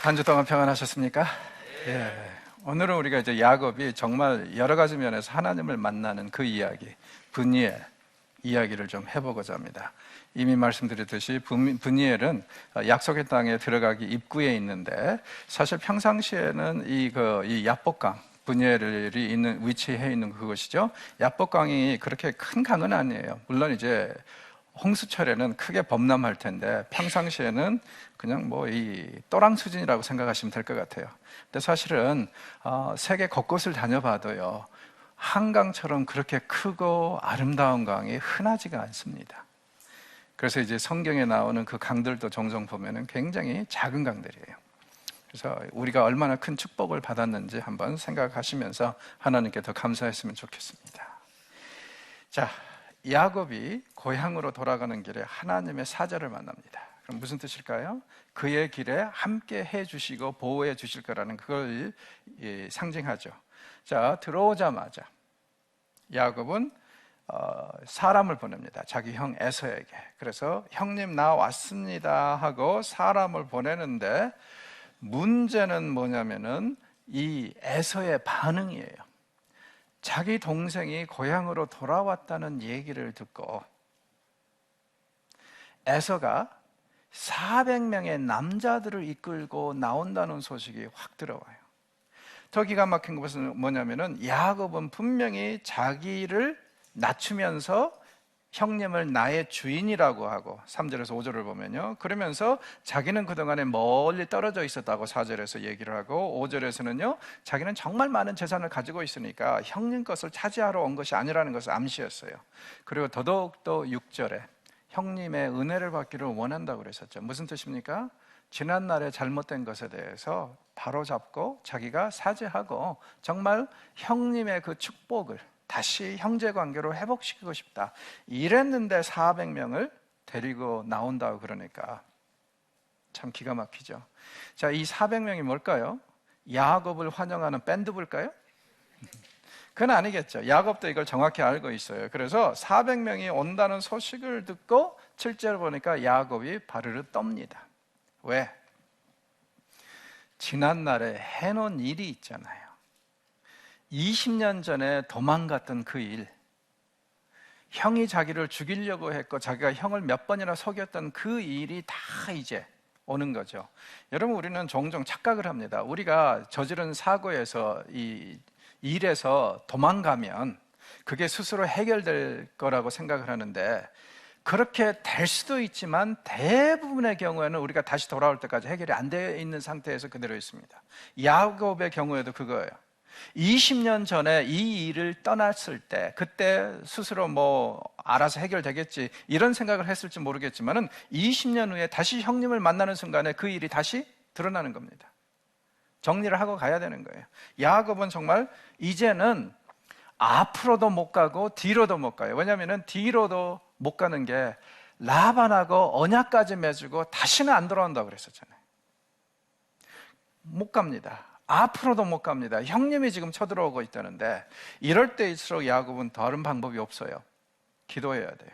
한 주 동안 평안하셨습니까? 예. 오늘은 우리가 이제 야곱이 정말 여러 가지 면에서 하나님을 만나는 그 이야기, 브니엘 이야기를 좀 해보고자 합니다. 이미 말씀드렸듯이 브니엘은 약속의 땅에 들어가기 입구에 있는데, 사실 평상시에는 이 야복강, 브니엘이 있는 위치해 있는 그것이죠. 야복강이 그렇게 큰 강은 아니에요. 물론 이제 홍수철에는 크게 범람할 텐데 평상시에는 그냥 뭐 이 또랑 수준이라고 생각하시면 될 것 같아요. 근데 사실은 세계 곳곳을 다녀봐도요, 한강처럼 그렇게 크고 아름다운 강이 흔하지가 않습니다. 그래서 이제 성경에 나오는 그 강들도 종종 보면은 굉장히 작은 강들이에요. 그래서 우리가 얼마나 큰 축복을 받았는지 한번 생각하시면서 하나님께 더 감사했으면 좋겠습니다. 자, 야곱이 고향으로 돌아가는 길에 하나님의 사자를 만납니다. 그럼 무슨 뜻일까요? 그의 길에 함께 해주시고 보호해 주실 거라는 그걸 상징하죠. 자, 들어오자마자 야곱은 사람을 보냅니다. 자기 형 에서에게. 그래서 형님 나 왔습니다 하고 사람을 보내는데, 문제는 뭐냐면은 이 에서의 반응이에요. 자기 동생이 고향으로 돌아왔다는 얘기를 듣고 에서가 400명의 남자들을 이끌고 나온다는 소식이 확 들어와요. 더 기가 막힌 것은 뭐냐면은 야곱은 분명히 자기를 낮추면서 형님을 나의 주인이라고 하고, 3절에서 5절을 보면요, 그러면서 자기는 그동안에 멀리 떨어져 있었다고 4절에서 얘기를 하고, 5절에서는요 자기는 정말 많은 재산을 가지고 있으니까 형님 것을 차지하러 온 것이 아니라는 것을 암시했어요. 그리고 더더욱더 6절에 형님의 은혜를 받기를 원한다고 그랬었죠. 무슨 뜻입니까? 지난날의 잘못된 것에 대해서 바로잡고 자기가 사죄하고 정말 형님의 그 축복을 다시 형제 관계로 회복시키고 싶다, 이랬는데 400명을 데리고 나온다고 그러니까 참 기가 막히죠. 자, 이 400명이 뭘까요? 야곱을 환영하는 밴드부일까요? 그건 아니겠죠. 야곱도 이걸 정확히 알고 있어요. 그래서 400명이 온다는 소식을 듣고 7절 보니까 야곱이 바르르 떱니다. 왜? 지난날에 해놓은 일이 있잖아요. 20년 전에 도망갔던 그 일, 형이 자기를 죽이려고 했고 자기가 형을 몇 번이나 속였던 그 일이 다 이제 오는 거죠. 여러분, 우리는 종종 착각을 합니다. 우리가 저지른 사고에서, 이 일에서 도망가면 그게 스스로 해결될 거라고 생각을 하는데, 그렇게 될 수도 있지만 대부분의 경우에는 우리가 다시 돌아올 때까지 해결이 안 되어 있는 상태에서 그대로 있습니다. 야곱의 경우에도 그거예요. 20년 전에 이 일을 떠났을 때, 그때 스스로 뭐 알아서 해결되겠지 이런 생각을 했을지 모르겠지만은 20년 후에 다시 형님을 만나는 순간에 그 일이 다시 드러나는 겁니다. 정리를 하고 가야 되는 거예요. 야곱은 정말 이제는 앞으로도 못 가고 뒤로도 못 가요. 왜냐하면 뒤로도 못 가는 게 라반하고 언약까지 맺고 다시는 안 돌아온다고 그랬었잖아요. 못 갑니다. 앞으로도 못 갑니다. 형님이 지금 쳐들어오고 있다는데, 이럴 때일수록 야곱은 다른 방법이 없어요. 기도해야 돼요.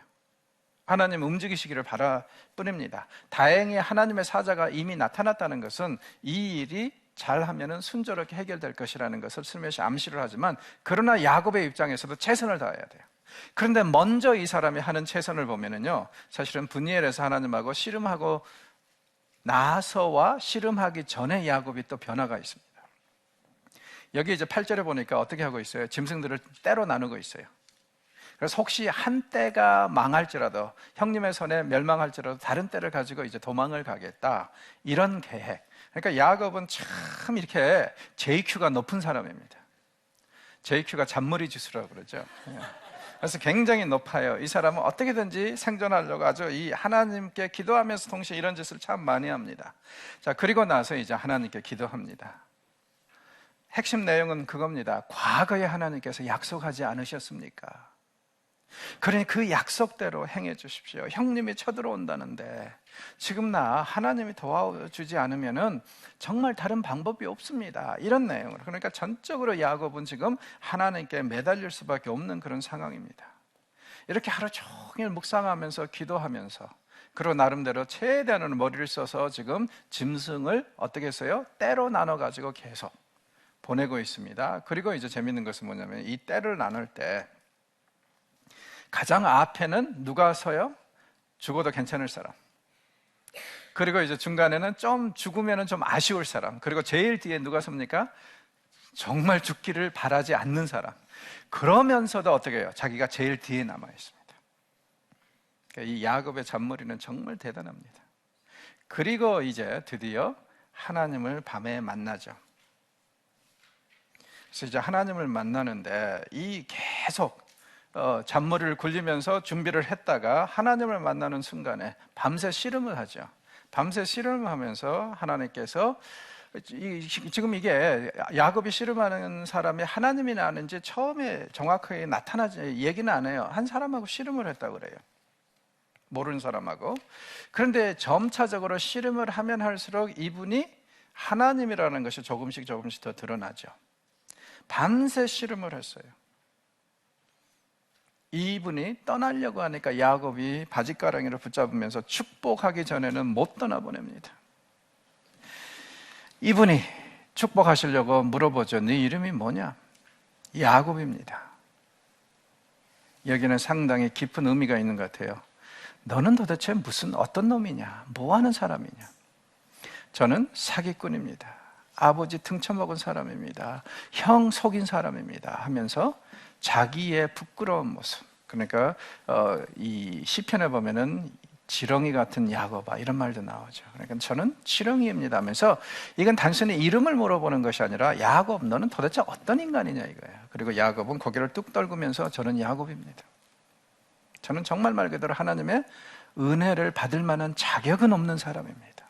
하나님 움직이시기를 바랄 뿐입니다. 다행히 하나님의 사자가 이미 나타났다는 것은 이 일이 잘하면 순조롭게 해결될 것이라는 것을 슬며시 암시를 하지만, 그러나 야곱의 입장에서도 최선을 다해야 돼요. 그런데 먼저 이 사람이 하는 최선을 보면은요, 사실은 브니엘에서 하나님하고 씨름하고 나서와 씨름하기 전에 야곱이 또 변화가 있습니다. 여기 이제 8절에 보니까 어떻게 하고 있어요? 짐승들을 떼로 나누고 있어요. 그래서 혹시 한 떼가 망할지라도, 형님의 손에 멸망할지라도 다른 떼를 가지고 이제 도망을 가겠다, 이런 계획. 그러니까 야곱은 참 이렇게 JQ가 높은 사람입니다. JQ가 잔머리 지수라고 그러죠. 그래서 굉장히 높아요. 이 사람은 어떻게든지 생존하려고 아주 이 하나님께 기도하면서 동시에 이런 짓을 참 많이 합니다. 자, 그리고 나서 이제 하나님께 기도합니다. 핵심 내용은 그겁니다. 과거에 하나님께서 약속하지 않으셨습니까? 그러니 그 약속대로 행해 주십시오. 형님이 쳐들어온다는데 지금 나 하나님이 도와주지 않으면은 정말 다른 방법이 없습니다, 이런 내용으로. 그러니까 전적으로 야곱은 지금 하나님께 매달릴 수밖에 없는 그런 상황입니다. 이렇게 하루 종일 묵상하면서 기도하면서 그리고 나름대로 최대한으로 머리를 써서 지금 짐승을 어떻게 했어요? 떼로 나눠가지고 계속 보내고 있습니다. 그리고 이제 재밌는 것은 뭐냐면 이 떼를 나눌 때 가장 앞에는 누가 서요? 죽어도 괜찮을 사람. 그리고 이제 중간에는 좀 죽으면 좀 아쉬울 사람. 그리고 제일 뒤에 누가 섭니까? 정말 죽기를 바라지 않는 사람. 그러면서도 어떻게 해요? 자기가 제일 뒤에 남아 있습니다. 그러니까 이 야곱의 잔머리는 정말 대단합니다. 그리고 이제 드디어 하나님을 밤에 만나죠. 그래서 이제 하나님을 만나는데 이 계속 잔머리를 굴리면서 준비를 했다가 하나님을 만나는 순간에 밤새 씨름을 하죠. 밤새 씨름을 하면서 하나님께서 지금 이게 야곱이 씨름하는 사람이 하나님이 아닌지 처음에 정확하게 나타나지 얘기는 안 해요. 한 사람하고 씨름을 했다고 그래요. 모르는 사람하고. 그런데 점차적으로 씨름을 하면 할수록 이분이 하나님이라는 것이 조금씩 더 드러나죠. 밤새 씨름을 했어요. 이분이 떠나려고 하니까 야곱이 바짓가랑이를 붙잡으면서 축복하기 전에는 못 떠나보냅니다. 이분이 축복하시려고 물어보죠. 네 이름이 뭐냐? 야곱입니다. 여기는 상당히 깊은 의미가 있는 것 같아요. 너는 도대체 어떤 놈이냐? 뭐 하는 사람이냐? 저는 사기꾼입니다. 아버지 등쳐먹은 사람입니다. 형 속인 사람입니다. 하면서 자기의 부끄러운 모습. 그러니까 이 시편에 보면은 지렁이 같은 야곱아 이런 말도 나오죠. 그러니까 저는 지렁이입니다 하면서 이건 단순히 이름을 물어보는 것이 아니라 야곱 너는 도대체 어떤 인간이냐 이거예요. 그리고 야곱은 고개를 뚝 떨구면서 저는 야곱입니다. 저는 정말 말 그대로 하나님의 은혜를 받을 만한 자격은 없는 사람입니다.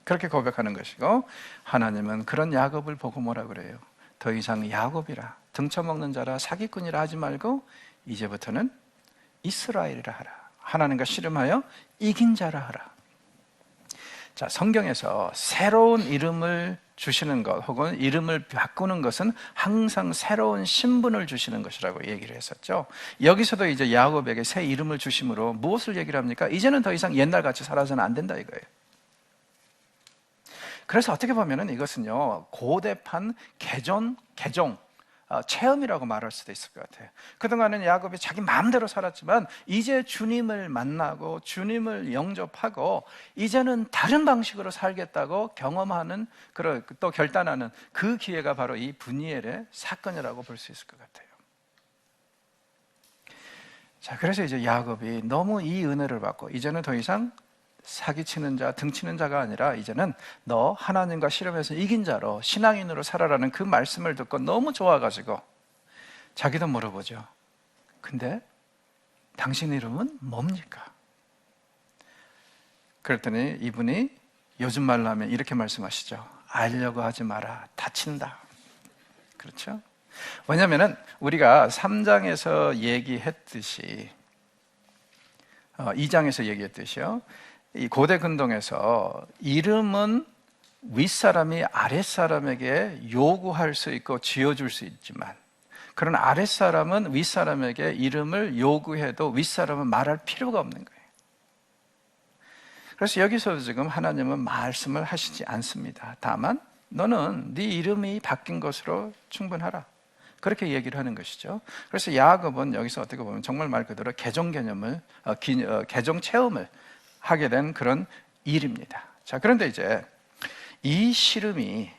그렇게 고백하는 것이고 하나님은 그런 야곱을 보고 뭐라 그래요? 더 이상 야곱이라 등쳐먹는 자라 사기꾼이라 하지 말고 이제부터는 이스라엘이라 하라. 하나님과 씨름하여 이긴 자라 하라. 자, 성경에서 새로운 이름을 주시는 것 혹은 이름을 바꾸는 것은 항상 새로운 신분을 주시는 것이라고 얘기를 했었죠. 여기서도 이제 야곱에게 새 이름을 주심으로 무엇을 얘기를 합니까? 이제는 더 이상 옛날같이 살아서는 안 된다 이거예요. 그래서 어떻게 보면 이것은요 고대판 개종 체험이라고 말할 수도 있을 것 같아요. 그동안은 야곱이 자기 마음대로 살았지만 이제 주님을 만나고 주님을 영접하고 이제는 다른 방식으로 살겠다고 경험하는 또 결단하는 그 기회가 바로 이 브니엘의 사건이라고 볼 수 있을 것 같아요. 자, 그래서 이제 야곱이 너무 이 은혜를 받고 이제는 더 이상 사기치는 자, 등치는 자가 아니라 이제는 너 하나님과 씨름해서 이긴 자로 신앙인으로 살아라는 그 말씀을 듣고 너무 좋아가지고 자기도 물어보죠. 근데 당신 이름은 뭡니까? 그랬더니 이분이 요즘 말로 하면 이렇게 말씀하시죠. 알려고 하지 마라. 다친다. 그렇죠? 왜냐하면 우리가 3장에서 얘기했듯이 2장에서 얘기했듯이요. 이 고대 근동에서 이름은 윗사람이 아랫사람에게 요구할 수 있고 지어줄 수 있지만 그런 아랫사람은 윗사람에게 이름을 요구해도 윗사람은 말할 필요가 없는 거예요. 그래서 여기서 지금 하나님은 말씀을 하시지 않습니다. 다만 너는 네 이름이 바뀐 것으로 충분하라. 그렇게 얘기를 하는 것이죠. 그래서 야곱은 여기서 어떻게 보면 정말 말 그대로 개종 개념을 개종 체험을 하게 된 그런 일입니다. 자, 그런데 이제 이 씨름이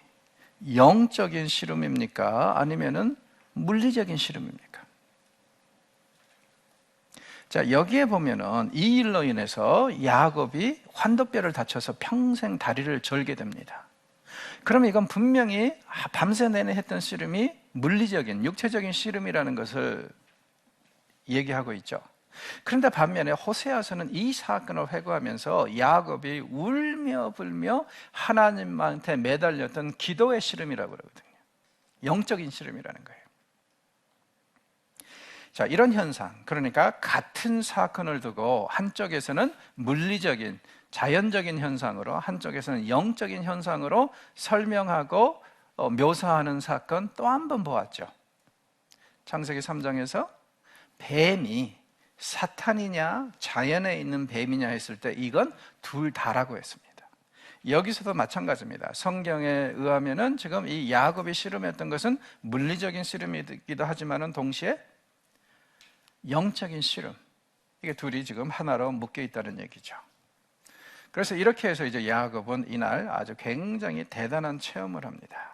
영적인 씨름입니까? 아니면은 물리적인 씨름입니까? 자, 여기에 보면은 이 일로 인해서 야곱이 환도뼈를 다쳐서 평생 다리를 절게 됩니다. 그러면 이건 분명히 밤새 내내 했던 씨름이 물리적인, 육체적인 씨름이라는 것을 얘기하고 있죠. 그런데 반면에 호세아서는 이 사건을 회고하면서 야곱이 울며 불며 하나님한테 매달렸던 기도의 씨름이라고 그러거든요. 영적인 씨름이라는 거예요. 자, 이런 현상, 그러니까 같은 사건을 두고 한쪽에서는 물리적인 자연적인 현상으로 한쪽에서는 영적인 현상으로 설명하고 묘사하는 사건 또 한 번 보았죠. 창세기 3장에서 뱀이 사탄이냐 자연에 있는 뱀이냐 했을 때 이건 둘 다라고 했습니다. 여기서도 마찬가지입니다. 성경에 의하면은 지금 이 야곱이 씨름했던 것은 물리적인 씨름이기도 하지만은 동시에 영적인 씨름, 이게 둘이 지금 하나로 묶여 있다는 얘기죠. 그래서 이렇게 해서 이제 야곱은 이날 아주 굉장히 대단한 체험을 합니다.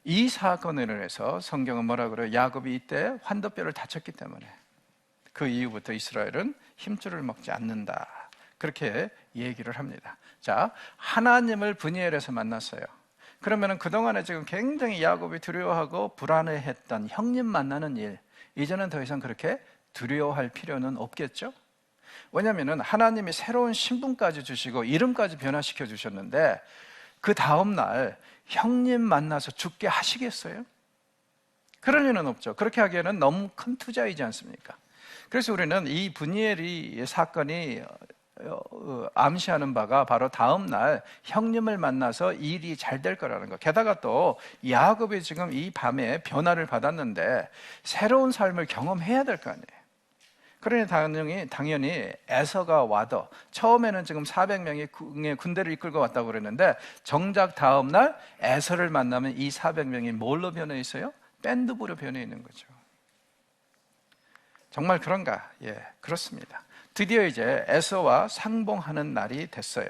이 사건으로 해서 성경은 뭐라 그래요? 야곱이 이때 환도뼈를 다쳤기 때문에 그 이후부터 이스라엘은 힘줄을 먹지 않는다, 그렇게 얘기를 합니다. 자, 하나님을 브니엘에서 만났어요. 그러면 그동안에 지금 굉장히 야곱이 두려워하고 불안해했던 형님 만나는 일, 이제는 더 이상 그렇게 두려워할 필요는 없겠죠? 왜냐하면 하나님이 새로운 신분까지 주시고 이름까지 변화시켜 주셨는데 그 다음날 형님 만나서 죽게 하시겠어요? 그럴 리는 없죠. 그렇게 하기에는 너무 큰 투자이지 않습니까? 그래서 우리는 이 브니엘이 사건이 암시하는 바가 바로 다음날 형님을 만나서 일이 잘 될 거라는 것. 게다가 또 야곱이 지금 이 밤에 변화를 받았는데 새로운 삶을 경험해야 될 거 아니에요. 그러니 당연히 에서가 와도, 처음에는 지금 400명이 군대를 이끌고 왔다고 그랬는데 정작 다음날 에서를 만나면 이 400명이 뭘로 변해 있어요? 밴드부로 변해 있는 거죠. 정말 그런가? 예, 그렇습니다. 드디어 이제 에서와 상봉하는 날이 됐어요.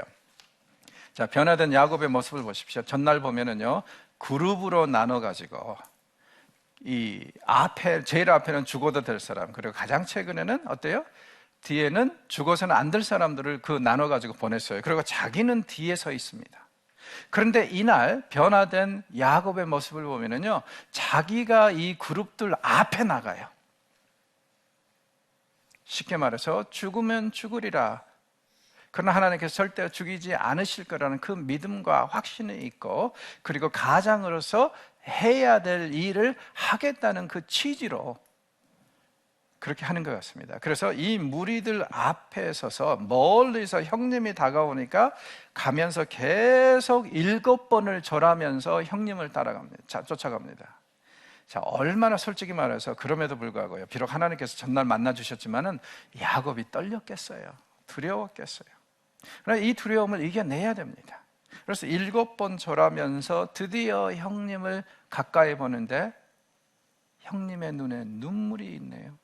자, 변화된 야곱의 모습을 보십시오. 전날 보면은요, 그룹으로 나눠가지고 이 앞에, 제일 앞에는 죽어도 될 사람, 그리고 가장 최근에는 어때요? 뒤에는 죽어서는 안 될 사람들을 나눠가지고 보냈어요. 그리고 자기는 뒤에 서 있습니다. 그런데 이날 변화된 야곱의 모습을 보면은요, 자기가 이 그룹들 앞에 나가요. 쉽게 말해서 죽으면 죽으리라, 그러나 하나님께서 절대 죽이지 않으실 거라는 그 믿음과 확신이 있고, 그리고 가장으로서 해야 될 일을 하겠다는 그 취지로 그렇게 하는 것 같습니다. 그래서 이 무리들 앞에 서서 멀리서 형님이 다가오니까 가면서 계속 7번을 절하면서 형님을 쫓아갑니다. 자, 얼마나, 솔직히 말해서 그럼에도 불구하고요, 비록 하나님께서 전날 만나 주셨지만은 야곱이 떨렸겠어요? 두려웠겠어요? 그러나 이 두려움을 이겨내야 됩니다. 그래서 7번 절하면서 드디어 형님을 가까이 보는데 형님의 눈에 눈물이 있네요.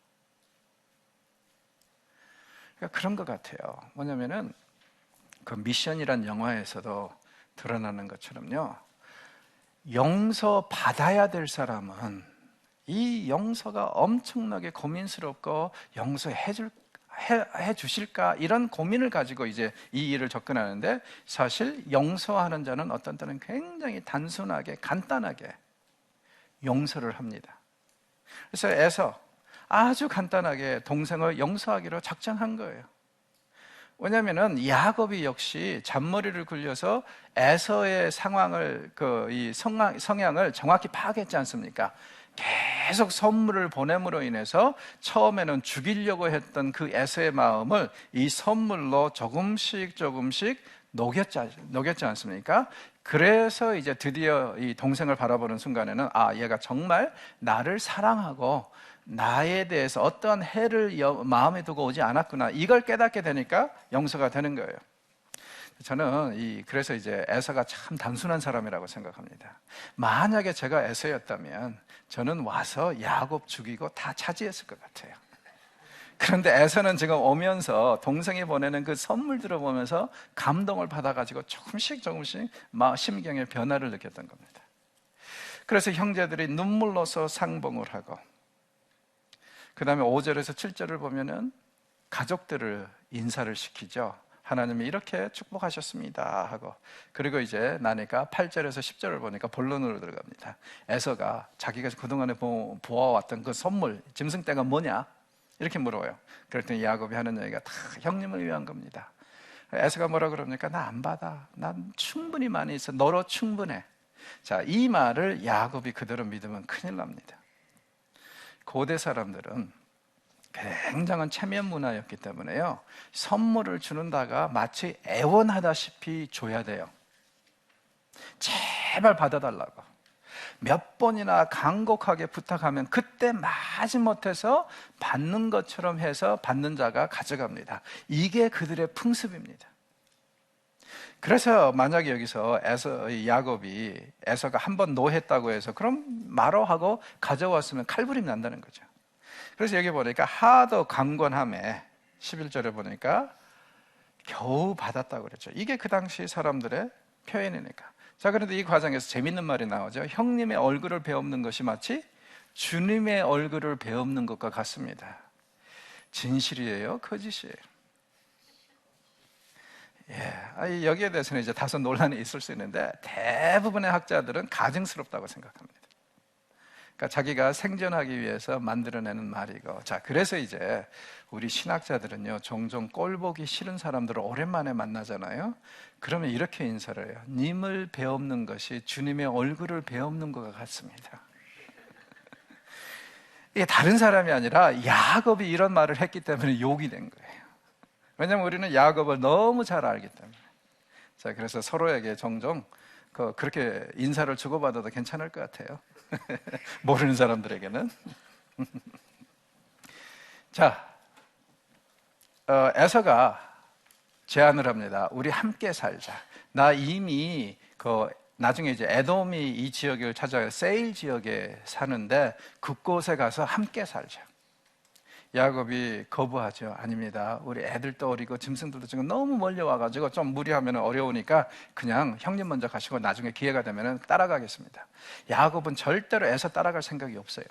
그러니까 그런 것 같아요. 뭐냐면은 그 미션이란 영화에서도 드러나는 것처럼요, 용서받아야 될 사람은 이 용서가 엄청나게 고민스럽고 용서해 주실까, 이런 고민을 가지고 이제 이 일을 접근하는데, 사실 용서하는 자는 어떤 때는 굉장히 단순하게 간단하게 용서를 합니다. 그래서 에서 아주 간단하게 동생을 용서하기로 작정한 거예요. 왜냐하면 야곱이 역시 잔머리를 굴려서 에서의 상황을, 이 성향을 정확히 파악했지 않습니까? 계속 선물을 보냄으로 인해서 처음에는 죽이려고 했던 그 에서의 마음을 이 선물로 조금씩 녹였지 않습니까? 그래서 이제 드디어 이 동생을 바라보는 순간에는, 아, 얘가 정말 나를 사랑하고 나에 대해서 어떠한 해를 마음에 두고 오지 않았구나, 이걸 깨닫게 되니까 용서가 되는 거예요. 저는 그래서 이제 에서가 참 단순한 사람이라고 생각합니다. 만약에 제가 에서였다면 저는 와서 야곱 죽이고 다 차지했을 것 같아요. 그런데 에서는 지금 오면서 동생이 보내는 그 선물들을 보면서 감동을 받아가지고 조금씩 심경의 변화를 느꼈던 겁니다. 그래서 형제들이 눈물로서 상봉을 하고, 그 다음에 5절에서 7절을 보면은 가족들을 인사를 시키죠. 하나님이 이렇게 축복하셨습니다 하고, 그리고 이제 나니까 8절에서 10절을 보니까 본론으로 들어갑니다. 에서가 자기가 그동안에 보아왔던 그 선물, 짐승떼가 뭐냐? 이렇게 물어요. 그랬더니 야곱이 하는 얘기가 다 형님을 위한 겁니다. 에서가 뭐라 그럽니까? 나 안 받아. 난 충분히 많이 있어. 너로 충분해. 자, 이 말을 야곱이 그대로 믿으면 큰일 납니다. 고대 사람들은 굉장한 체면 문화였기 때문에요, 선물을 주는다가 마치 애원하다시피 줘야 돼요. 제발 받아달라고. 몇 번이나 간곡하게 부탁하면 그때 마지못해서 받는 것처럼 해서 받는 자가 가져갑니다. 이게 그들의 풍습입니다. 그래서 만약에 여기서 야곱이 에서가 한 번 노했다고 해서 그럼 마로하고 가져왔으면 칼부림 난다는 거죠. 그래서 여기 보니까 하도 강권함에 11절에 보니까 겨우 받았다고 그랬죠. 이게 그 당시 사람들의 표현이니까. 자, 그런데 이 과정에서 재밌는 말이 나오죠. 형님의 얼굴을 베엎는 것이 마치 주님의 얼굴을 베엎는 것과 같습니다. 진실이에요, 거짓이에요? 여기에 대해서는 이제 다소 논란이 있을 수 있는데 대부분의 학자들은 가증스럽다고 생각합니다. 그러니까 자기가 생존하기 위해서 만들어내는 말이고, 자, 그래서 이제 우리 신학자들은요, 종종 꼴보기 싫은 사람들을 오랜만에 만나잖아요. 그러면 이렇게 인사를 해요. 님을 베엎는 것이 주님의 얼굴을 베엎는 것과 같습니다. 이게 다른 사람이 아니라 야곱이 이런 말을 했기 때문에 욕이 된 거예요. 왜냐하면 우리는 야곱을 너무 잘 알기 때문에. 자, 그래서 서로에게 종종 그렇게 인사를 주고받아도 괜찮을 것 같아요. 모르는 사람들에게는. 자, 에서가 제안을 합니다. 우리 함께 살자. 나 이미 나중에 이제 에돔이 이 지역을 찾아가 세일 지역에 사는데 그곳에 가서 함께 살자. 야곱이 거부하죠. 아닙니다. 우리 애들도 어리고 짐승들도 지금 너무 멀리 와가지고 좀 무리하면 어려우니까 그냥 형님 먼저 가시고 나중에 기회가 되면 따라가겠습니다. 야곱은 절대로 에서 따라갈 생각이 없어요.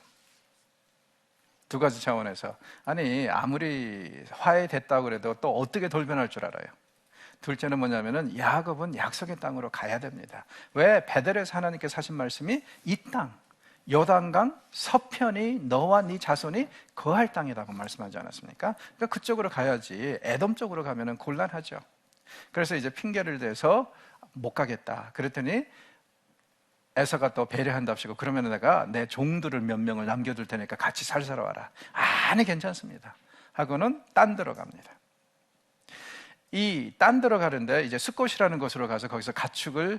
두 가지 차원에서. 아니, 아무리 화해됐다고 그래도 또 어떻게 돌변할 줄 알아요. 둘째는 뭐냐면은 야곱은 약속의 땅으로 가야 됩니다. 왜? 베델에서 하나님께서 하신 말씀이 이 땅, 요단강 서편이 너와 네 자손이 거할 땅이라고 말씀하지 않았습니까? 그러니까 그쪽으로 가야지. 에돔 쪽으로 가면은 곤란하죠. 그래서 이제 핑계를 대서 못 가겠다. 그랬더니 에서가 또 배려한답시고, 그러면 내가 내 종들을 몇 명을 남겨둘 테니까 같이 살살 와라. 아니, 괜찮습니다 하고는 딴 데로 갑니다. 이 딴 데로 가는데 이제 숫곳이라는 곳으로 가서 거기서 가축을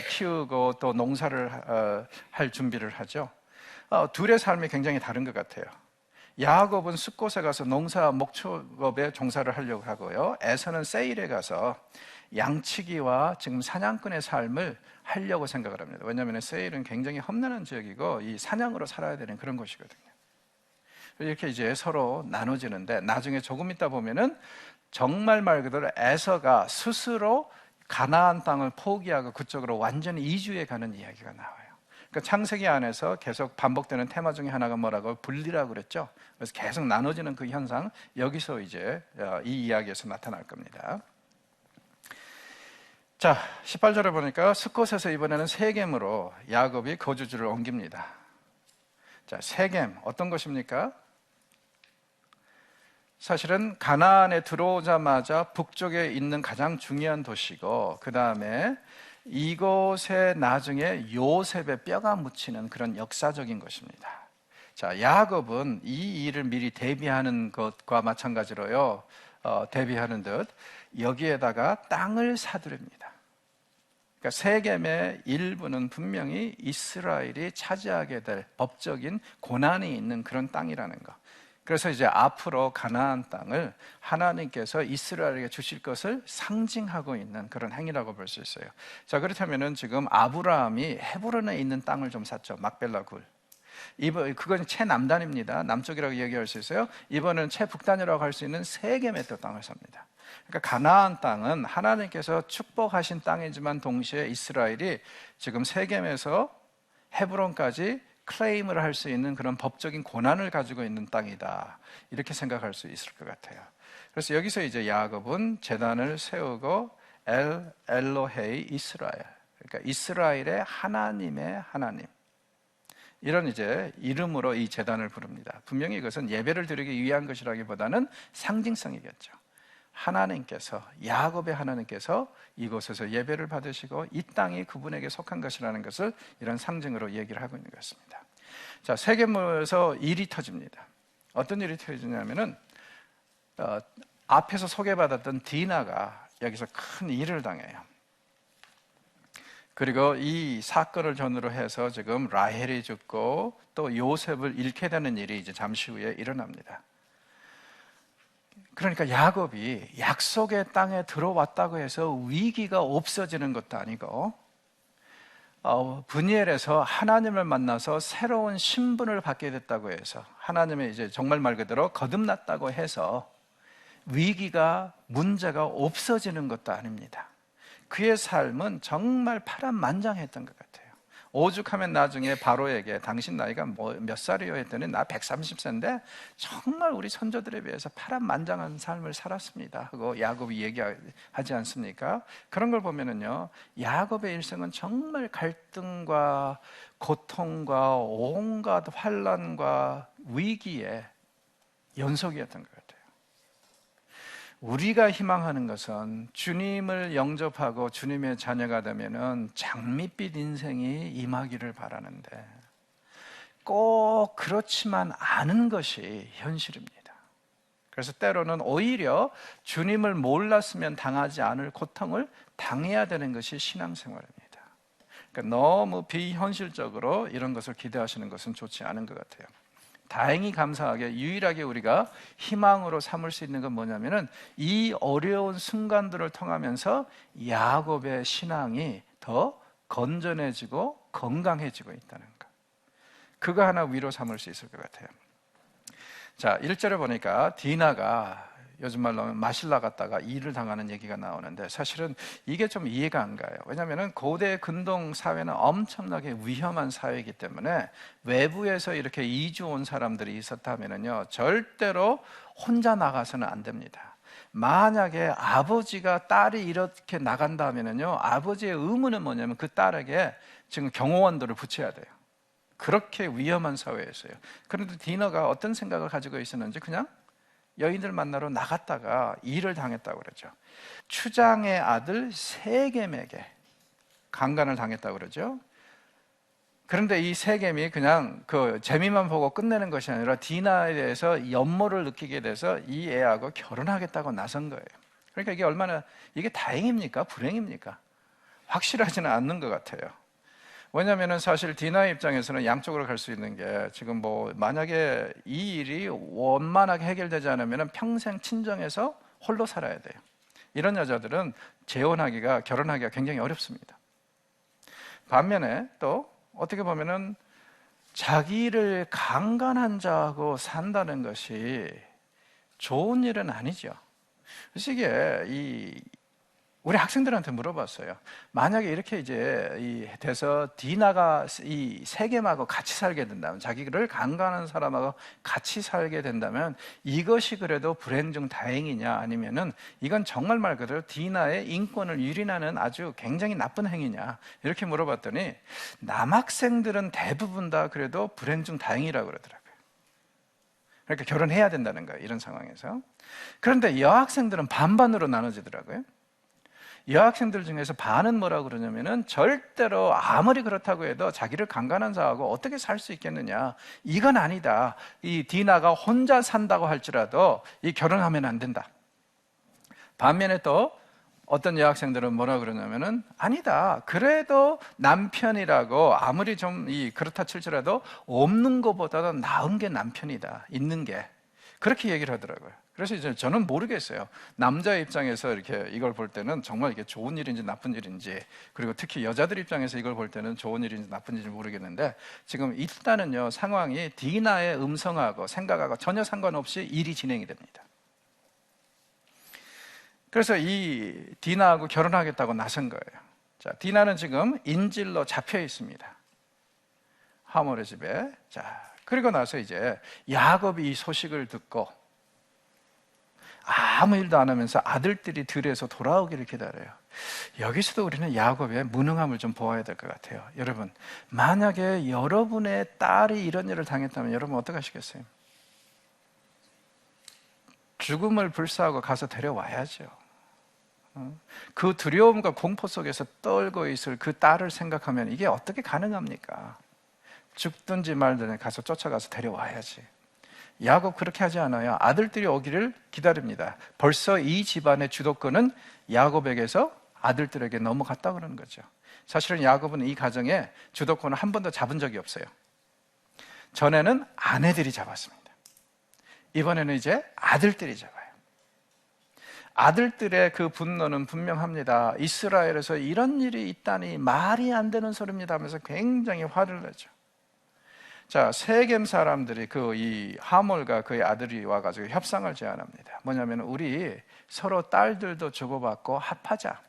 키우고 또 농사를 할 준비를 하죠. 둘의 삶이 굉장히 다른 것 같아요. 야곱은 숫곳에 가서 농사 목축업에 종사를 하려고 하고요. 에서는 세일에 가서 양치기와 지금 사냥꾼의 삶을 하려고 생각을 합니다. 왜냐하면 세일은 굉장히 험난한 지역이고 이 사냥으로 살아야 되는 그런 곳이거든요. 이렇게 이제 서로 나눠지는데 나중에 조금 있다 보면은 정말 말 그대로 에서가 스스로 가나안 땅을 포기하고 그쪽으로 완전히 이주해 가는 이야기가 나와요. 그러니까 창세기 안에서 계속 반복되는 테마 중에 하나가 뭐라고? 분리라고 그랬죠. 그래서 계속 나눠지는 그 현상, 여기서 이제 이 이야기에서 나타날 겁니다. 자, 18절에 보니까 숫곳에서 이번에는 세겜으로 야곱이 거주지를 옮깁니다. 자, 세겜 어떤 것입니까? 사실은 가나안에 들어오자마자 북쪽에 있는 가장 중요한 도시고, 그 다음에 이곳에 나중에 요셉의 뼈가 묻히는 그런 역사적인 것입니다. 자, 야곱은 이 일을 미리 대비하는 것과 마찬가지로요, 대비하는 듯 여기에다가 땅을 사들입니다. 그러니까 세겜의 일부는 분명히 이스라엘이 차지하게 될 법적인 고난이 있는 그런 땅이라는 것. 그래서 이제 앞으로 가나안 땅을 하나님께서 이스라엘에게 주실 것을 상징하고 있는 그런 행위라고 볼 수 있어요. 자, 그렇다면은 지금 아브라함이 헤브론에 있는 땅을 좀 샀죠. 막벨라 굴. 그건 최남단입니다. 남쪽이라고 얘기할 수 있어요. 이번은 최북단이라고 할 수 있는 세겜의 또 땅을 삽니다. 그러니까 가나안 땅은 하나님께서 축복하신 땅이지만 동시에 이스라엘이 지금 세겜에서 헤브론까지 클레임을 할 수 있는 그런 법적인 권한을 가지고 있는 땅이다, 이렇게 생각할 수 있을 것 같아요. 그래서 여기서 이제 야곱은 제단을 세우고 엘로헤이 이스라엘, 그러니까 이스라엘의 하나님의 하나님, 이런 이제 이름으로 이 제단을 부릅니다. 분명히 이것은 예배를 드리기 위한 것이라기보다는 상징성이겠죠. 하나님께서, 야곱의 하나님께서 이곳에서 예배를 받으시고 이 땅이 그분에게 속한 것이라는 것을 이런 상징으로 얘기를 하고 있는 것입니다. 자, 세겜에서 일이 터집니다. 어떤 일이 터지냐면은 앞에서 소개받았던 디나가 여기서 큰 일을 당해요. 그리고 이 사건을 전후로 해서 지금 라헬이 죽고 또 요셉을 잃게 되는 일이 이제 잠시 후에 일어납니다. 그러니까 야곱이 약속의 땅에 들어왔다고 해서 위기가 없어지는 것도 아니고 브니엘에서 하나님을 만나서 새로운 신분을 받게 됐다고 해서 하나님의 이제 정말 말 그대로 거듭났다고 해서 위기가 문제가 없어지는 것도 아닙니다. 그의 삶은 정말 파란만장했던 것 같아요. 오죽하면 나중에 바로에게 당신 나이가 몇 살이요 했더니 나 130세인데 정말 우리 선조들에 비해서 파란만장한 삶을 살았습니다 하고 야곱이 얘기하지 않습니까? 그런 걸 보면은요, 야곱의 일생은 정말 갈등과 고통과 온갖 환난과 위기의 연속이었던 것 같아요. 우리가 희망하는 것은 주님을 영접하고 주님의 자녀가 되면은 장밋빛 인생이 임하기를 바라는데 꼭 그렇지만 않은 것이 현실입니다. 그래서 때로는 오히려 주님을 몰랐으면 당하지 않을 고통을 당해야 되는 것이 신앙생활입니다. 그러니까 너무 비현실적으로 이런 것을 기대하시는 것은 좋지 않은 것 같아요. 다행히 감사하게 유일하게 우리가 희망으로 삼을 수 있는 건 뭐냐면은 이 어려운 순간들을 통하면서 야곱의 신앙이 더 건전해지고 건강해지고 있다는 것, 그거 하나 위로 삼을 수 있을 것 같아요. 자, 1절에 보니까 디나가 요즘 말로 하면 마실라 갔다가 일을 당하는 얘기가 나오는데 사실은 이게 좀 이해가 안 가요. 왜냐하면 고대 근동 사회는 엄청나게 위험한 사회이기 때문에 외부에서 이렇게 이주 온 사람들이 있었다면요 절대로 혼자 나가서는 안 됩니다. 만약에 아버지가 딸이 이렇게 나간다면요 아버지의 의무는 뭐냐면 그 딸에게 지금 경호원들을 붙여야 돼요. 그렇게 위험한 사회였어요. 그런데 디너가 어떤 생각을 가지고 있었는지 그냥 여인들 만나러 나갔다가 일을 당했다고 그러죠. 추장의 아들 세겜에게 강간을 당했다고 그러죠. 그런데 이 세겜이 그냥 그 재미만 보고 끝내는 것이 아니라 디나에 대해서 연모를 느끼게 돼서 이 애하고 결혼하겠다고 나선 거예요. 그러니까 이게 얼마나, 이게 다행입니까? 불행입니까? 확실하지는 않는 것 같아요. 왜냐하면 사실 디나의 입장에서는 양쪽으로 갈 수 있는 게 지금 뭐 만약에 이 일이 원만하게 해결되지 않으면 평생 친정에서 홀로 살아야 돼요. 이런 여자들은 재혼하기가, 결혼하기가 굉장히 어렵습니다. 반면에 또 어떻게 보면은 자기를 강간한 자하고 산다는 것이 좋은 일은 아니죠. 그래서 이게 우리 학생들한테 물어봤어요. 만약에 이렇게 이제 돼서 디나가 이 세겜하고 같이 살게 된다면, 자기를 강간하는 사람하고 같이 살게 된다면 이것이 그래도 불행 중 다행이냐, 아니면은 이건 정말 말 그대로 디나의 인권을 유린하는 아주 굉장히 나쁜 행위냐, 이렇게 물어봤더니 남학생들은 대부분 다 그래도 불행 중 다행이라고 그러더라고요. 그러니까 결혼해야 된다는 거예요, 이런 상황에서. 그런데 여학생들은 반반으로 나눠지더라고요. 여학생들 중에서 반은 뭐라고 그러냐면은 절대로 아무리 그렇다고 해도 자기를 강간한 자하고 어떻게 살 수 있겠느냐, 이건 아니다. 이 디나가 혼자 산다고 할지라도 이 결혼하면 안 된다. 반면에 또 어떤 여학생들은 뭐라고 그러냐면은 아니다. 그래도 남편이라고 아무리 좀 그렇다 칠지라도 없는 것보다도 나은 게 남편이다. 있는 게. 그렇게 얘기를 하더라고요. 그래서 이제 저는 모르겠어요. 남자 입장에서 이렇게 이걸 볼 때는 정말 이게 좋은 일인지 나쁜 일인지, 그리고 특히 여자들 입장에서 이걸 볼 때는 좋은 일인지 나쁜 일인지 모르겠는데, 지금 일단은요 상황이 디나의 음성하고 생각하고 전혀 상관없이 일이 진행이 됩니다. 그래서 이 디나하고 결혼하겠다고 나선 거예요. 자, 디나는 지금 인질로 잡혀 있습니다. 하모의 집에. 자, 그리고 나서 이제 야곱이 이 소식을 듣고 아무 일도 안 하면서 아들들이 들에서 돌아오기를 기다려요. 여기서도 우리는 야곱의 무능함을 좀 보아야 될 것 같아요. 여러분, 만약에 여러분의 딸이 이런 일을 당했다면 여러분 어떻게 하시겠어요? 죽음을 불사하고 가서 데려와야죠. 그 두려움과 공포 속에서 떨고 있을 그 딸을 생각하면 이게 어떻게 가능합니까? 죽든지 말든지 가서 쫓아가서 데려와야지. 야곱 그렇게 하지 않아요. 아들들이 오기를 기다립니다. 벌써 이 집안의 주도권은 야곱에게서 아들들에게 넘어갔다 그러는 거죠. 사실은 야곱은 이 가정에 주도권을 한 번도 잡은 적이 없어요. 전에는 아내들이 잡았습니다. 이번에는 이제 아들들이 잡아요. 아들들의 그 분노는 분명합니다. 이스라엘에서 이런 일이 있다니 말이 안 되는 소리입니다 하면서 굉장히 화를 내죠. 자, 세겜 사람들이 이 하몰과 그의 아들이 와가지고 협상을 제안합니다. 뭐냐면 우리 서로 딸들도 주고받고 합하자.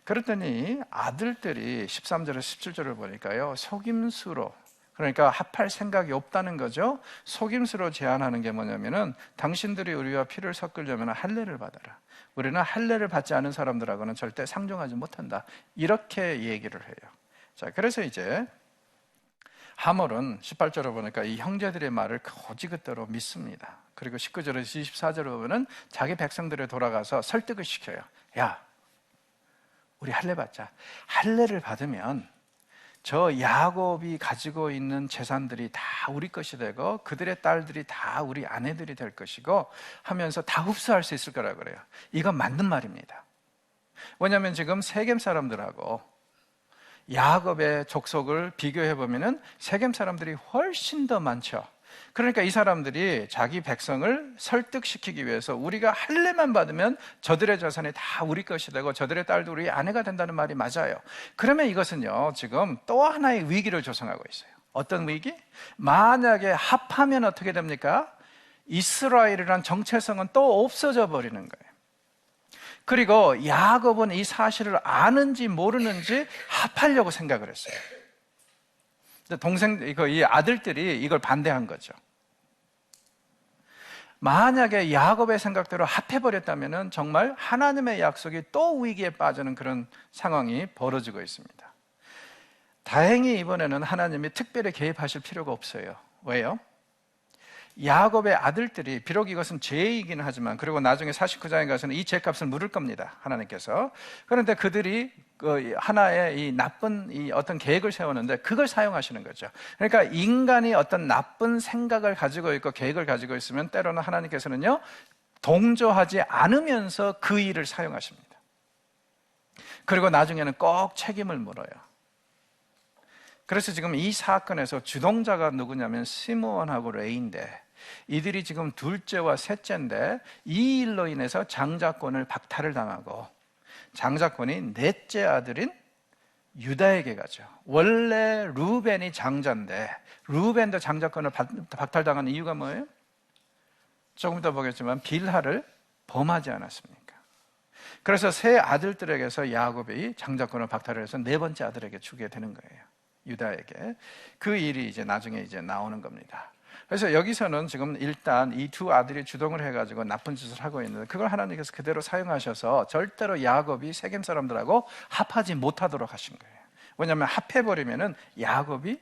그랬더니 아들들이 13절에서 17절을 보니까요, 속임수로, 그러니까 합할 생각이 없다는 거죠. 속임수로 제안하는 게 뭐냐면은 당신들이 우리와 피를 섞으려면 할례를 받아라. 우리는 할례를 받지 않은 사람들하고는 절대 상종하지 못한다. 이렇게 얘기를 해요. 자, 그래서 이제 하몰은 18절을 보니까 이 형제들의 말을 거지그대로 믿습니다. 그리고 19절에서 24절을 보면은 자기 백성들에 돌아가서 설득을 시켜요. 야, 우리 할례 받자. 할례를 받으면 저 야곱이 가지고 있는 재산들이 다 우리 것이 되고 그들의 딸들이 다 우리 아내들이 될 것이고 하면서 다 흡수할 수 있을 거라고 그래요. 이건 맞는 말입니다. 왜냐하면 지금 세겜 사람들하고 야곱의 족속을 비교해 보면은 세겜 사람들이 훨씬 더 많죠. 그러니까 이 사람들이 자기 백성을 설득시키기 위해서 우리가 할례만 받으면 저들의 재산이 다 우리 것이 되고 저들의 딸도 우리 아내가 된다는 말이 맞아요. 그러면 이것은요, 지금 또 하나의 위기를 조성하고 있어요. 어떤 위기? 만약에 합하면 어떻게 됩니까? 이스라엘이란 정체성은 또 없어져 버리는 거예요. 그리고 야곱은 이 사실을 아는지 모르는지 합하려고 생각을 했어요. 이 아들들이 이걸 반대한 거죠. 만약에 야곱의 생각대로 합해버렸다면 정말 하나님의 약속이 또 위기에 빠지는 그런 상황이 벌어지고 있습니다. 다행히 이번에는 하나님이 특별히 개입하실 필요가 없어요. 왜요? 야곱의 아들들이, 비록 이것은 죄이긴 하지만, 그리고 나중에 49장에 가서는 이 죄값을 물을 겁니다, 하나님께서. 그런데 그들이 하나의 이 나쁜 어떤 계획을 세우는데 그걸 사용하시는 거죠. 그러니까 인간이 어떤 나쁜 생각을 가지고 있고 계획을 가지고 있으면 때로는 하나님께서는요, 동조하지 않으면서 그 일을 사용하십니다. 그리고 나중에는 꼭 책임을 물어요. 그래서 지금 이 사건에서 주동자가 누구냐면 시므온하고 레위인데, 이들이 지금 둘째와 셋째인데 이 일로 인해서 장자권을 박탈을 당하고 장자권이 넷째 아들인 유다에게 가죠. 원래 루벤이 장자인데 루벤도 장자권을 박탈당한 이유가 뭐예요? 조금 더 보겠지만 빌하를 범하지 않았습니까? 그래서 세 아들들에게서 야곱이 장자권을 박탈해서 네 번째 아들에게 주게 되는 거예요. 유다에게. 그 일이 이제 나중에 이제 나오는 겁니다. 그래서 여기서는 지금 일단 이 두 아들이 주동을 해가지고 나쁜 짓을 하고 있는데 그걸 하나님께서 그대로 사용하셔서 절대로 야곱이 세겜 사람들하고 합하지 못하도록 하신 거예요. 왜냐하면 합해버리면은 야곱이,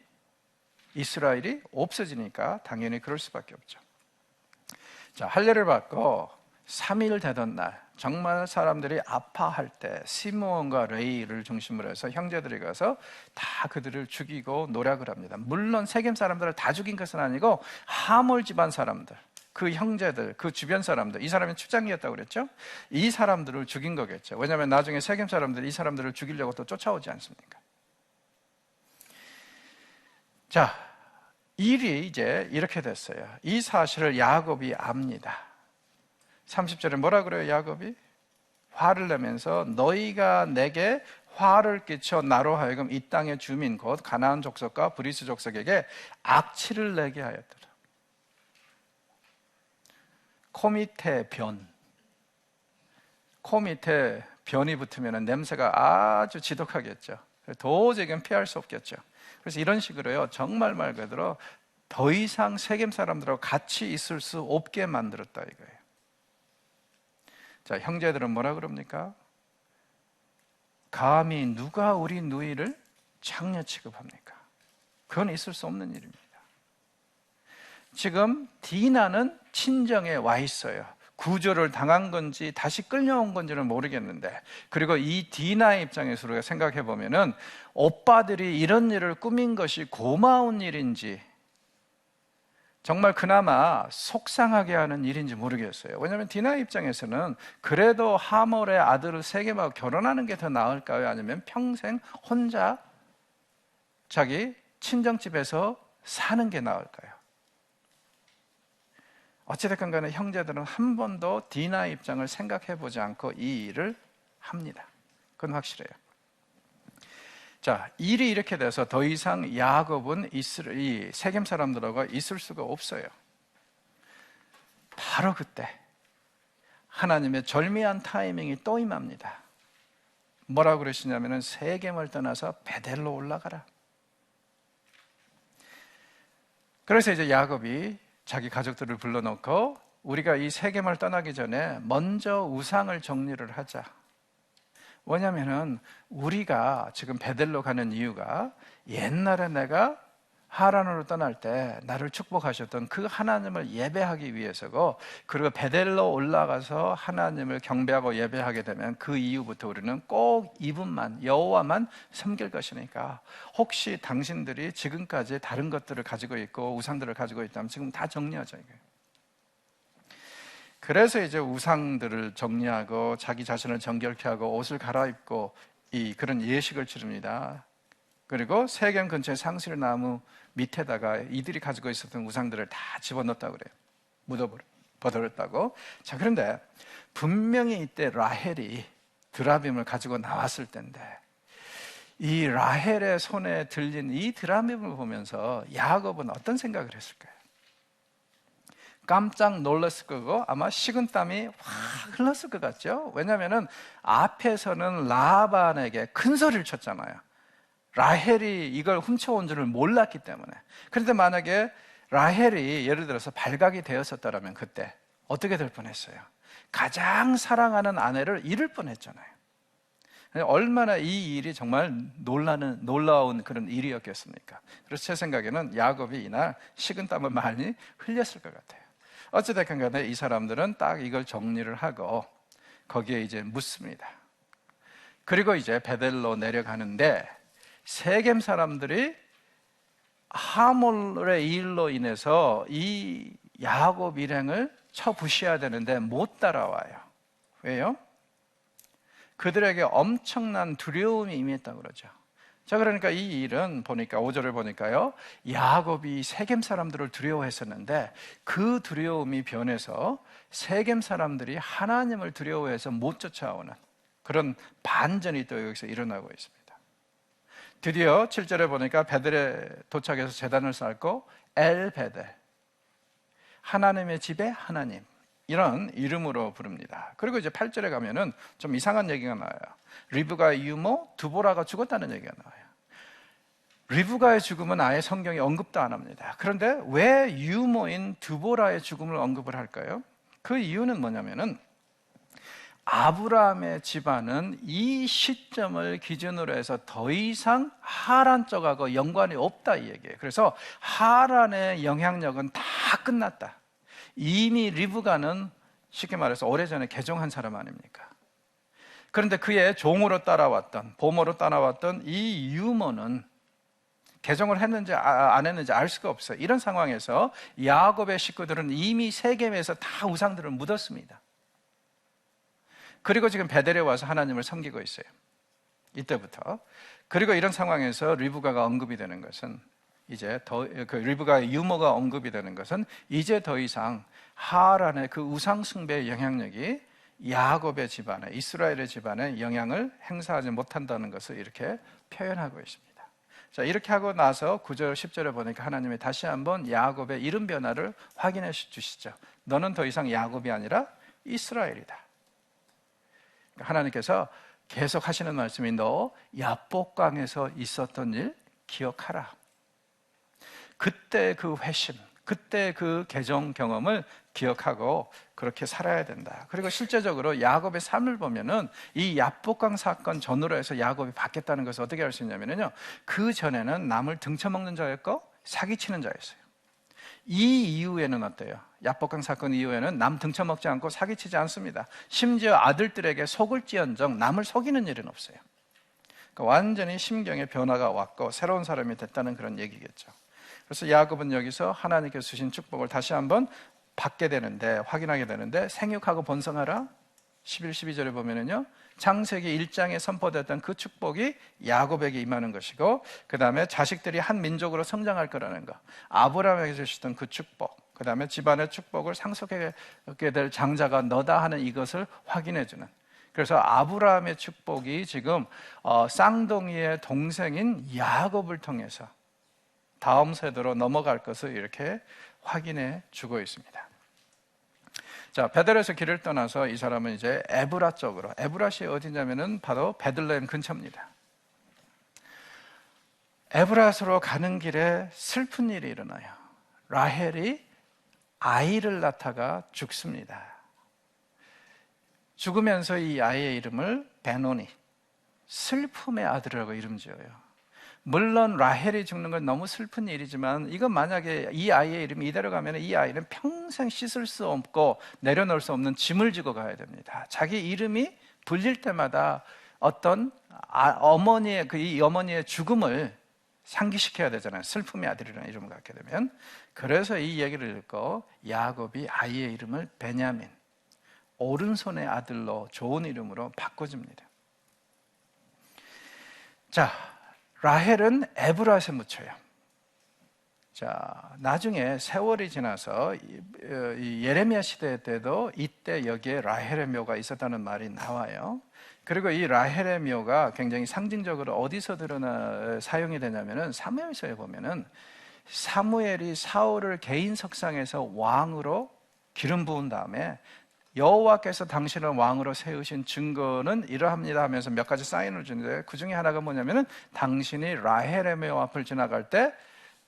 이스라엘이 없어지니까 당연히 그럴 수밖에 없죠. 자, 할례를 받고 3일 되던 날, 정말 사람들이 아파할 때 시므온과 레위를 중심으로 해서 형제들이 가서 다 그들을 죽이고 노략을 합니다. 물론 세겜 사람들을 다 죽인 것은 아니고 하몰 집안 사람들, 그 형제들, 그 주변 사람들, 이 사람이 추장이었다고 그랬죠? 이 사람들을 죽인 거겠죠. 왜냐하면 나중에 세겜 사람들이 이 사람들을 죽이려고 또 쫓아오지 않습니까? 자, 일이 이제 이렇게 됐어요. 이 사실을 야곱이 압니다. 30절에 뭐라 그래요, 야곱이? 화를 내면서 너희가 내게 화를 끼쳐 나로 하여금 이 땅의 주민 곧 가나안 족속과 브리스 족속에게 악취를 내게 하였더라. 코 밑에 변, 코 밑에 변이 붙으면 냄새가 아주 지독하겠죠. 도저히 피할 수 없겠죠. 그래서 이런 식으로요, 정말 말 그대로 더 이상 세겜 사람들하고 같이 있을 수 없게 만들었다 이거예요. 자, 형제들은 뭐라 그럽니까? 감히 누가 우리 누이를 장녀 취급합니까? 그건 있을 수 없는 일입니다. 지금 디나는 친정에 와 있어요. 구조를 당한 건지 다시 끌려온 건지는 모르겠는데, 그리고 이 디나의 입장에서 우리가 생각해 보면은 오빠들이 이런 일을 꾸민 것이 고마운 일인지 정말 그나마 속상하게 하는 일인지 모르겠어요. 왜냐하면 디나 입장에서는 그래도 하몰의 아들을 세겜하고 결혼하는 게 더 나을까요? 아니면 평생 혼자 자기 친정집에서 사는 게 나을까요? 어찌됐건 간에 형제들은 한 번도 디나 입장을 생각해 보지 않고 이 일을 합니다. 그건 확실해요. 자, 일이 이렇게 돼서 더 이상 야곱은 이 세겜 사람들하고 있을 수가 없어요. 바로 그때 하나님의 절묘한 타이밍이 또 임합니다. 뭐라고 그러시냐면은 세겜을 떠나서 베델로 올라가라. 그래서 이제 야곱이 자기 가족들을 불러놓고 우리가 이 세겜을 떠나기 전에 먼저 우상을 정리를 하자. 왜냐하면 우리가 지금 베델로 가는 이유가 옛날에 내가 하란으로 떠날 때 나를 축복하셨던 그 하나님을 예배하기 위해서고, 그리고 베델로 올라가서 하나님을 경배하고 예배하게 되면 그 이후부터 우리는 꼭 이분만, 여호와만 섬길 것이니까 혹시 당신들이 지금까지 다른 것들을 가지고 있고 우상들을 가지고 있다면 지금 다 정리하자 이거예요. 그래서 이제 우상들을 정리하고 자기 자신을 정결케 하고 옷을 갈아입고 그런 예식을 치릅니다. 그리고 세겜 근처의 상실 나무 밑에다가 이들이 가지고 있었던 우상들을 다 집어넣었다고 그래요. 묻어버렸다고. 자, 그런데 분명히 이때 라헬이 드라빔을 가지고 나왔을 텐데 이 라헬의 손에 들린 이 드라빔을 보면서 야곱은 어떤 생각을 했을까요? 깜짝 놀랐을 거고 아마 식은땀이 확 흘렀을 것 같죠? 왜냐하면 앞에서는 라반에게 큰 소리를 쳤잖아요. 라헬이 이걸 훔쳐온 줄을 몰랐기 때문에. 그런데 만약에 라헬이 예를 들어서 발각이 되었었다면 그때 어떻게 될 뻔했어요? 가장 사랑하는 아내를 잃을 뻔했잖아요. 얼마나 이 일이 정말 놀라운 그런 일이었겠습니까? 그래서 제 생각에는 야곱이 이날 식은땀을 많이 흘렸을 것 같아요. 어찌됐건 간에 이 사람들은 딱 이걸 정리를 하고 거기에 이제 묻습니다. 그리고 이제 베델로 내려가는데 세겜 사람들이 하몰의 일로 인해서 이 야곱 일행을 쳐부셔야 되는데 못 따라와요. 왜요? 그들에게 엄청난 두려움이 임했다고 그러죠. 자, 그러니까 이 일은 보니까 5절을 보니까요, 야곱이 세겜 사람들을 두려워했었는데 그 두려움이 변해서 세겜 사람들이 하나님을 두려워해서 못 쫓아오는 그런 반전이 또 여기서 일어나고 있습니다. 드디어 7절에 보니까 베델에 도착해서 제단을 쌓고 엘 베델, 하나님의 집에 하나님, 이런 이름으로 부릅니다. 그리고 이제 8절에 가면은 좀 이상한 얘기가 나와요. 리브가의 유모 두보라가 죽었다는 얘기가 나와요. 리브가의 죽음은 아예 성경에 언급도 안 합니다. 그런데 왜 유모인 두보라의 죽음을 언급을 할까요? 그 이유는 뭐냐면은 아브라함의 집안은 이 시점을 기준으로 해서 더 이상 하란 쪽하고 연관이 없다 이 얘기예요. 그래서 하란의 영향력은 다 끝났다. 이미 리브가는 쉽게 말해서 오래전에 개종한 사람 아닙니까? 그런데 그의 종으로 따라왔던, 보모로 따라왔던 이 유모는 개종을 했는지 안 했는지 알 수가 없어요. 이런 상황에서 야곱의 식구들은 이미 세겜에서 다 우상들을 묻었습니다. 그리고 지금 베델에 와서 하나님을 섬기고 있어요. 이때부터. 그리고 이런 상황에서 리브가가 언급이 되는 것은 이제 리브가의 유모가 언급이 되는 것은 이제 더 이상 하란의 그 우상 숭배의 영향력이 야곱의 집안에, 이스라엘의 집안에 영향을 행사하지 못한다는 것을 이렇게 표현하고 있습니다. 자, 이렇게 하고 나서 9절, 10절에 보니까 하나님이 다시 한번 야곱의 이름 변화를 확인해 주시죠. 너는 더 이상 야곱이 아니라 이스라엘이다. 하나님께서 계속 하시는 말씀이 너 야복강에서 있었던 일 기억하라. 그때 그 회심, 그때 그 개종 경험을 기억하고 그렇게 살아야 된다. 그리고 실제적으로 야곱의 삶을 보면은 이 야복강 사건 전후로 해서 야곱이 바뀌었다는 것을 어떻게 알 수 있냐면요, 그 전에는 남을 등쳐먹는 자였고 사기치는 자였어요. 이 이후에는 어때요? 야복강 사건 이후에는 남 등쳐먹지 않고 사기치지 않습니다. 심지어 아들들에게 속을지언정 남을 속이는 일은 없어요. 그러니까 완전히 심경의 변화가 왔고 새로운 사람이 됐다는 그런 얘기겠죠. 그래서 야곱은 여기서 하나님께서 주신 축복을 다시 한번 받게 되는데, 확인하게 되는데, 생육하고 번성하라 11, 12절에 보면은요, 창세기 1장에 선포됐던 그 축복이 야곱에게 임하는 것이고, 그 다음에 자식들이 한 민족으로 성장할 거라는 거, 아브라함에게 주셨던 그 축복, 그 다음에 집안의 축복을 상속하게 될 장자가 너다 하는 이것을 확인해 주는, 그래서 아브라함의 축복이 지금 쌍둥이의 동생인 야곱을 통해서 다음 세대로 넘어갈 것을 이렇게 확인해 주고 있습니다. 자, 베델에서 길을 떠나서 이 사람은 이제 에브라 쪽으로, 에브라시 어디냐면은 바로 베들레헴 근처입니다. 에브라스로 가는 길에 슬픈 일이 일어나요. 라헬이 아이를 낳다가 죽습니다. 죽으면서 이 아이의 이름을 베노니, 슬픔의 아들이라고 이름 지어요. 물론 라헬이 죽는 건 너무 슬픈 일이지만, 이건 만약에 이 아이의 이름이 이대로 가면 이 아이는 평생 씻을 수 없고 내려놓을 수 없는 짐을 지고 가야 됩니다. 자기 이름이 불릴 때마다 어떤 어머니의 이 어머니의 죽음을 상기시켜야 되잖아요. 슬픔의 아들이라는 이름을 갖게 되면. 그래서 이 얘기를 읽고 야곱이 아이의 이름을 베냐민, 오른손의 아들로 좋은 이름으로 바꿔줍니다. 자, 라헬은 에브라스에 묻혀요. 자, 나중에 세월이 지나서 이 예레미야 시대 때도 이때 여기에 라헬의 묘가 있었다는 말이 나와요. 그리고 이 라헬의 묘가 굉장히 상징적으로 어디서 사용이 되냐면은 사무엘서에 보면은 사무엘이 사울을 개인 석상에서 왕으로 기름 부은 다음에 여호와께서 당신을 왕으로 세우신 증거는 이러합니다 하면서 몇 가지 사인을 주는데, 그 중에 하나가 뭐냐면은 당신이 라헬의 묘 앞을 지나갈 때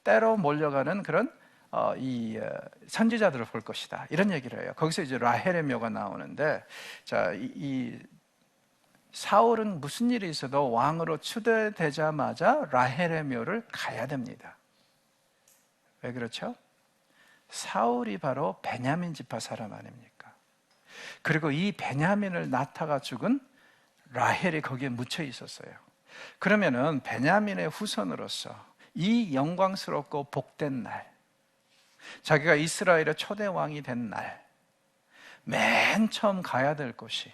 때로 몰려가는 그런 선지자들을 볼 것이다, 이런 얘기를 해요. 거기서 이제 라헬의 묘가 나오는데, 자, 이 사울은 무슨 일이 있어도 왕으로 추대되자마자 라헬의 묘를 가야 됩니다. 왜 그렇죠? 사울이 바로 베냐민 지파 사람 아닙니까? 그리고 이 베냐민을 낳다가 죽은 라헬이 거기에 묻혀 있었어요. 그러면은 베냐민의 후손으로서 이 영광스럽고 복된 날, 자기가 이스라엘의 초대 왕이 된 날, 맨 처음 가야 될 곳이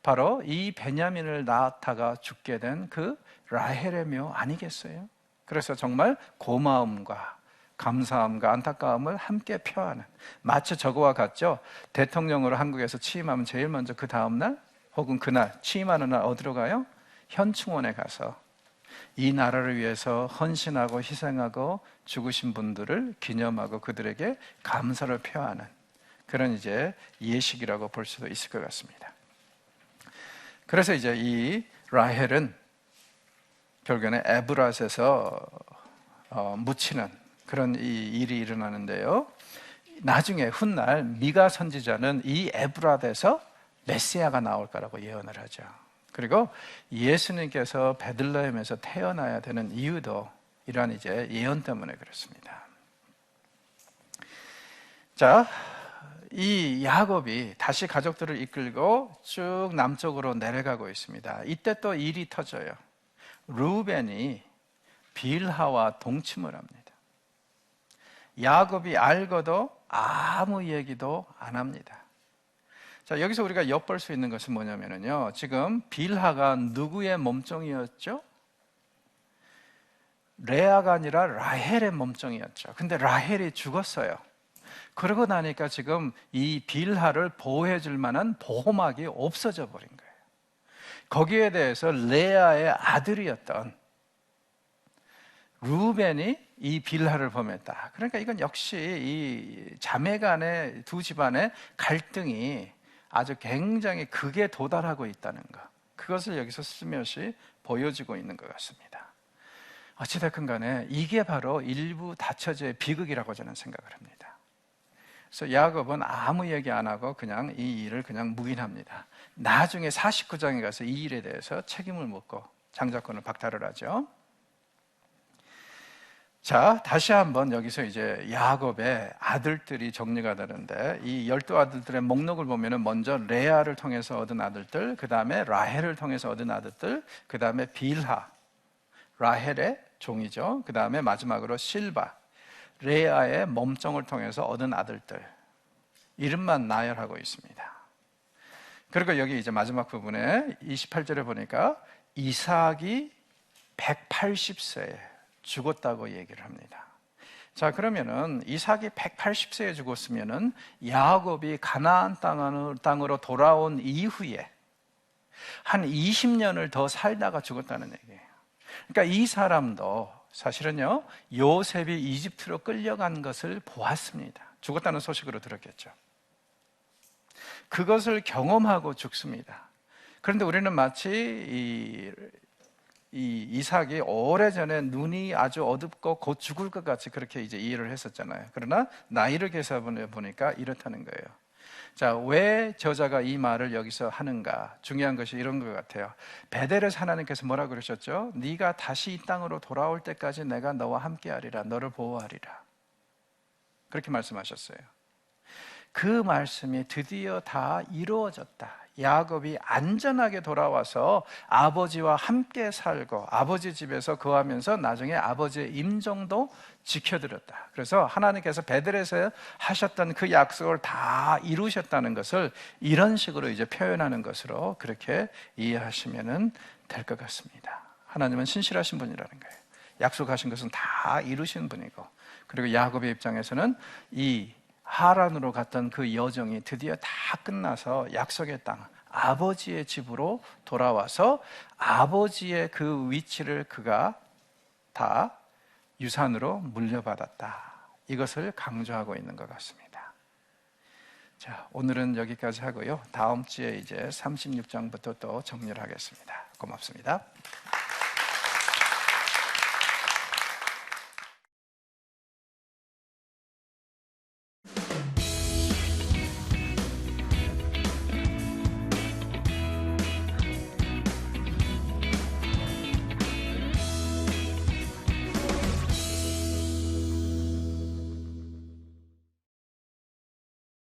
바로 이 베냐민을 낳다가 죽게 된 그 라헬의 묘 아니겠어요? 그래서 정말 고마움과 감사함과 안타까움을 함께 표하는, 마치 저거와 같죠? 대통령으로 한국에서 취임하면 제일 먼저 그 다음날 혹은 그날 취임하는 날 어디로 가요? 현충원에 가서 이 나라를 위해서 헌신하고 희생하고 죽으신 분들을 기념하고 그들에게 감사를 표하는 그런 이제 예식이라고 볼 수도 있을 것 같습니다. 그래서 이제 이 라헬은 결국에는 에브라스에서 묻히는 그런 이 일이 일어나는데요. 나중에 훗날 미가 선지자는 이 에브라스에서 메시아가 나올 거라고 예언을 하죠. 그리고 예수님께서 베들레헴에서 태어나야 되는 이유도 이러한 이제 예언 때문에 그렇습니다. 자, 이 야곱이 다시 가족들을 이끌고 쭉 남쪽으로 내려가고 있습니다. 이때 또 일이 터져요. 루벤이 빌하와 동침을 합니다. 야곱이 알고도 아무 얘기도 안 합니다. 자, 여기서 우리가 엿볼 수 있는 것은 뭐냐면요, 지금 빌하가 누구의 몸종이었죠? 레아가 아니라 라헬의 몸종이었죠. 근데 라헬이 죽었어요. 그러고 나니까 지금 이 빌하를 보호해 줄 만한 보호막이 없어져 버린 거예요. 거기에 대해서 레아의 아들이었던 루벤이 이 빌하를 범했다. 그러니까 이건 역시 이 자매 간의 두 집안의 갈등이 아주 굉장히 극에 도달하고 있다는 것, 그것을 여기서 스며시 보여주고 있는 것 같습니다. 어찌됐건 간에 이게 바로 일부 다처제의 비극이라고 저는 생각을 합니다. 그래서 야곱은 아무 얘기 안 하고 그냥 이 일을 그냥 묵인합니다. 나중에 49장에 가서 이 일에 대해서 책임을 묻고 장자권을 박탈을 하죠. 자, 다시 한번 여기서 이제 야곱의 아들들이 정리가 되는데, 이 12아들들의 목록을 보면은 먼저 레아를 통해서 얻은 아들들, 그 다음에 라헬을 통해서 얻은 아들들, 그 다음에 빌하, 라헬의 종이죠. 그 다음에 마지막으로 실바, 레아의 몸종을 통해서 얻은 아들들, 이름만 나열하고 있습니다. 그리고 여기 이제 마지막 부분에 28절에 보니까 이삭이 180세에 죽었다고 얘기를 합니다. 자, 그러면은 이삭이 180세에 죽었으면은 야곱이 가나안 땅으로 돌아온 이후에 한 20년을 더 살다가 죽었다는 얘기예요. 그러니까 이 사람도 사실은요, 요셉이 이집트로 끌려간 것을 보았습니다. 죽었다는 소식으로 들었겠죠. 그것을 경험하고 죽습니다. 그런데 우리는 마치 이 이삭이 오래전에 눈이 아주 어둡고 곧 죽을 것 같이 그렇게 이제 이해를 했었잖아요. 그러나 나이를 계산해 보니까 이렇다는 거예요. 자, 왜 저자가 이 말을 여기서 하는가? 중요한 것이 이런 것 같아요. 베델에서 하나님께서 뭐라 그러셨죠? 네가 다시 이 땅으로 돌아올 때까지 내가 너와 함께하리라, 너를 보호하리라, 그렇게 말씀하셨어요. 그 말씀이 드디어 다 이루어졌다. 야곱이 안전하게 돌아와서 아버지와 함께 살고 아버지 집에서 거하면서 나중에 아버지의 임종도 지켜드렸다. 그래서 하나님께서 베들에서 하셨던 그 약속을 다 이루셨다는 것을 이런 식으로 이제 표현하는 것으로 그렇게 이해하시면 될 것 같습니다. 하나님은 신실하신 분이라는 거예요. 약속하신 것은 다 이루신 분이고, 그리고 야곱의 입장에서는 이 하란으로 갔던 그 여정이 드디어 다 끝나서 약속의 땅, 아버지의 집으로 돌아와서 아버지의 그 위치를 그가 다 유산으로 물려받았다. 이것을 강조하고 있는 것 같습니다. 자, 오늘은 여기까지 하고요. 다음 주에 이제 36장부터 또 정리를 하겠습니다. 고맙습니다.